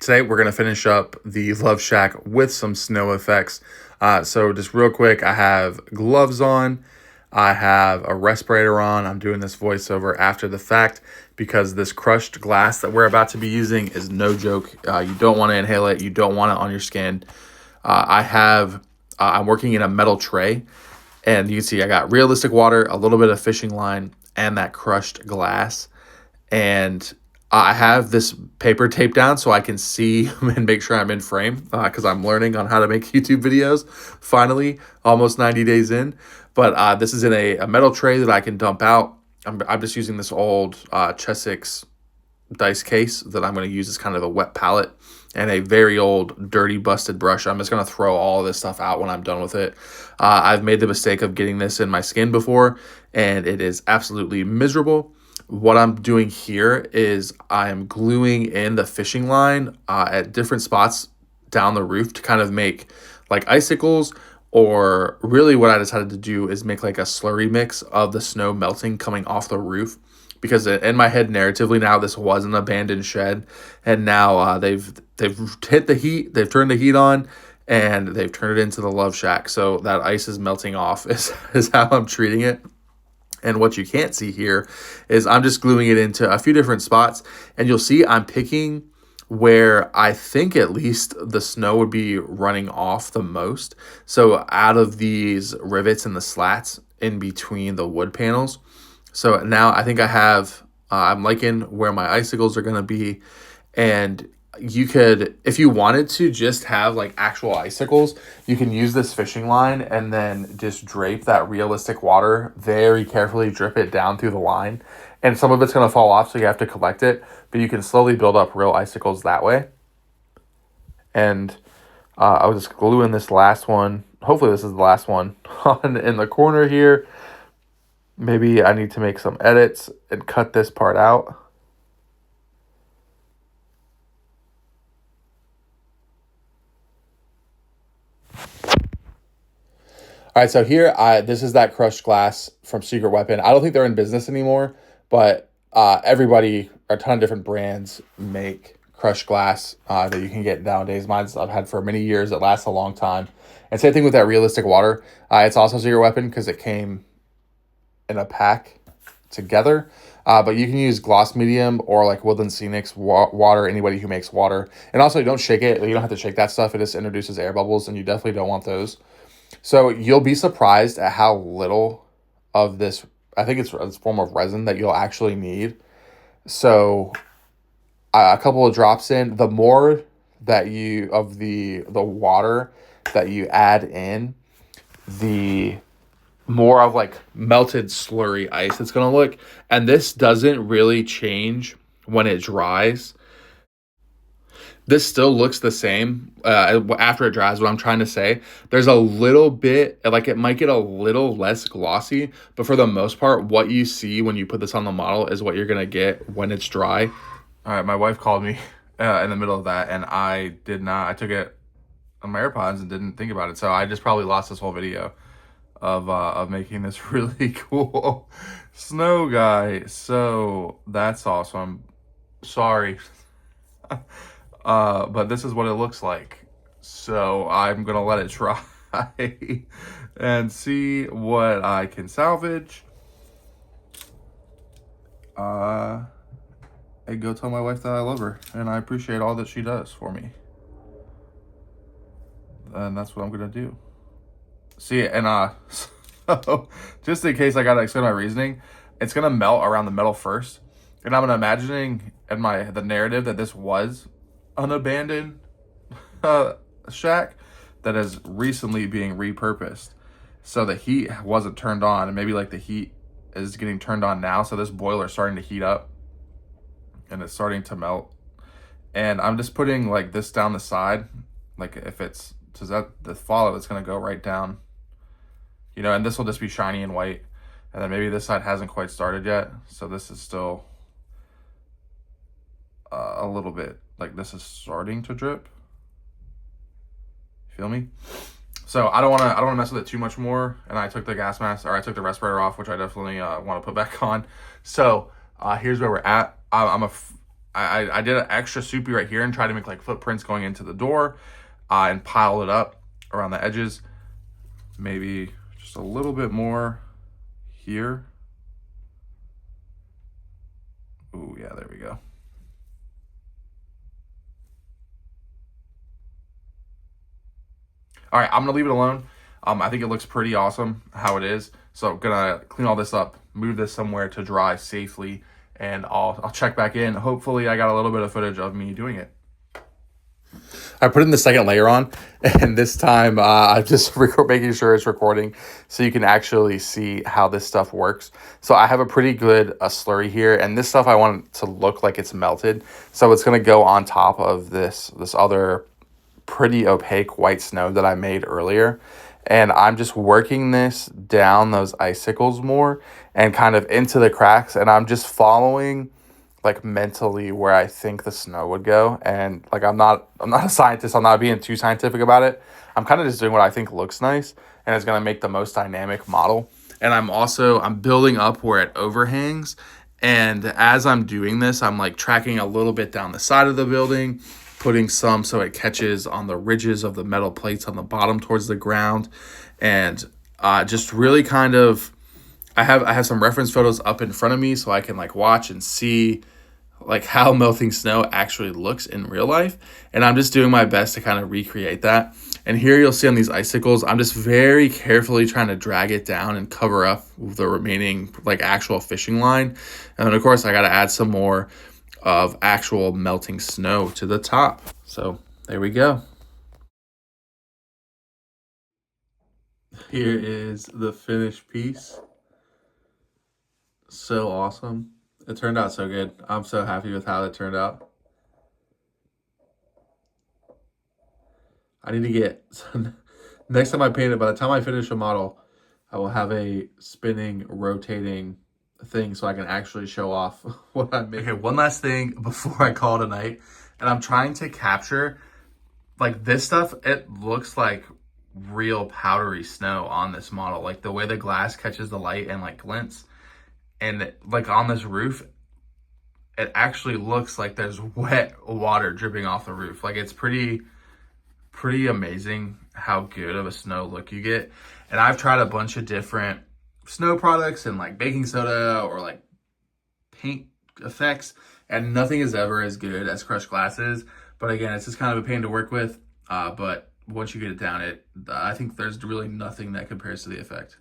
Today, we're going to finish up the Love Shack with some snow effects. So just real quick, I have gloves on. I have a respirator on. I'm doing this voiceover after the fact because this crushed glass that we're about to be using is no joke. You don't want to inhale it. You don't want it on your skin. I'm working in a metal tray, and you can see I got realistic water, a little bit of fishing line, and that crushed glass. And I have this paper taped down so I can see and make sure I'm in frame because I'm learning on how to make YouTube videos. Finally, almost 90 days in. But this is in a metal tray that I can dump out. I'm just using this old Chessex dice case that I'm going to use as kind of a wet palette and a very old, dirty, busted brush. I'm just going to throw all of this stuff out when I'm done with it. I've made the mistake of getting this in my skin before, and it is absolutely miserable. What I'm doing here is I'm gluing in the fishing line at different spots down the roof to kind of make like icicles, or really what I decided to do is make like a slurry mix of the snow melting coming off the roof. Because in my head, narratively now, this was an abandoned shed, and now they've hit the heat, they've turned the heat on, and they've turned it into the Love Shack. So that ice is melting off is how I'm treating it. And what you can't see here is I'm just gluing it into a few different spots, and you'll see I'm picking where I think at least the snow would be running off the most. So out of these rivets and the slats in between the wood panels. So now I think I have, I'm liking where my icicles are going to be. And you could, if you wanted to just have like actual icicles, you can use this fishing line and then just drape that realistic water, very carefully drip it down through the line. And some of it's going to fall off, so you have to collect it. But you can slowly build up real icicles that way. And I'll just glue in this last one. Hopefully this is the last one in the corner here. Maybe I need to make some edits and cut this part out. All right, so here, this is that crushed glass from Secret Weapon. I don't think they're in business anymore, but everybody, a ton of different brands make crushed glass that you can get nowadays. Mine's I've had for many years. It lasts a long time. And same thing with that realistic water. It's also Secret Weapon because it came in a pack together. But you can use gloss medium or like Woodland Scenics water, anybody who makes water. And also, you don't shake it. You don't have to shake that stuff. It just introduces air bubbles, and you definitely don't want those. So you'll be surprised at how little of this, I think it's a form of resin that you'll actually need. So a couple of drops in, the more that you, of the water that you add in, the more of like melted slurry ice it's going to look. And this doesn't really change when it dries. This still looks the same after it dries. What I'm trying to say, there's a little bit, like it might get a little less glossy, but for the most part, what you see when you put this on the model is what you're going to get when it's dry. All right, my wife called me in the middle of that, and I took it on my AirPods and didn't think about it. So I just probably lost this whole video of making this really cool snow guy. So that's awesome. Sorry. But this is what it looks like. So I'm going to let it dry and see what I can salvage. And go tell my wife that I love her and I appreciate all that she does for me. And that's what I'm going to do. See, and so just in case I got to explain my reasoning, it's going to melt around the metal first. And I'm imagining in the narrative that this was an abandoned shack that is recently being repurposed. So the heat wasn't turned on, and maybe like the heat is getting turned on now. So this boiler is starting to heat up and it's starting to melt. And I'm just putting like this down the side. Like if it's, so that the fall of it's going to go right down, you know, and this will just be shiny and white. And then maybe this side hasn't quite started yet. So this is still a little bit, like this is starting to drip. Feel me? So I don't want to mess with it too much more. And I took the gas mask, or I took the respirator off, which I definitely want to put back on. So here's where we're at. I did an extra soupy right here and tried to make like footprints going into the door, and pile it up around the edges. Maybe just a little bit more here. Ooh, yeah, there we go. All right, I'm gonna leave it alone. I think it looks pretty awesome how it is. So I'm gonna clean all this up, move this somewhere to dry safely, and I'll check back in. Hopefully I got a little bit of footage of me doing it. I put in the second layer on, and this time I'm just making sure it's recording so you can actually see how this stuff works. So I have a pretty good slurry here, and this stuff I want it to look like it's melted. So it's going to go on top of this other pretty opaque white snow that I made earlier. And I'm just working this down those icicles more and kind of into the cracks, and I'm just following like mentally where I think the snow would go. And like I'm not a scientist, I'm not being too scientific about it. I'm kind of just doing what I think looks nice and is going to make the most dynamic model. And I'm building up where it overhangs. And as I'm doing this, I'm like tracking a little bit down the side of the building, putting some so it catches on the ridges of the metal plates on the bottom towards the ground. And just really kind of I have some reference photos up in front of me so I can like watch and see like how melting snow actually looks in real life. And I'm just doing my best to kind of recreate that. And here you'll see on these icicles, I'm just very carefully trying to drag it down and cover up the remaining like actual fishing line. And then of course I got to add some more of actual melting snow to the top. So there we go. Here is the finished piece. So awesome. It turned out so good. I'm so happy with how it turned out. I need to get next time I paint it, by the time I finish a model, I will have a spinning, rotating thing so I can actually show off what I'm making. Okay, one last thing before I call it a night. And I'm trying to capture like this stuff. It looks like real powdery snow on this model. Like the way the glass catches the light and like glints. And like on this roof, it actually looks like there's wet water dripping off the roof. Like it's pretty amazing how good of a snow look you get. And I've tried a bunch of different snow products and like baking soda or like paint effects, and nothing is ever as good as crushed glass is. But again, it's just kind of a pain to work with. But once you get it down, I think there's really nothing that compares to the effect.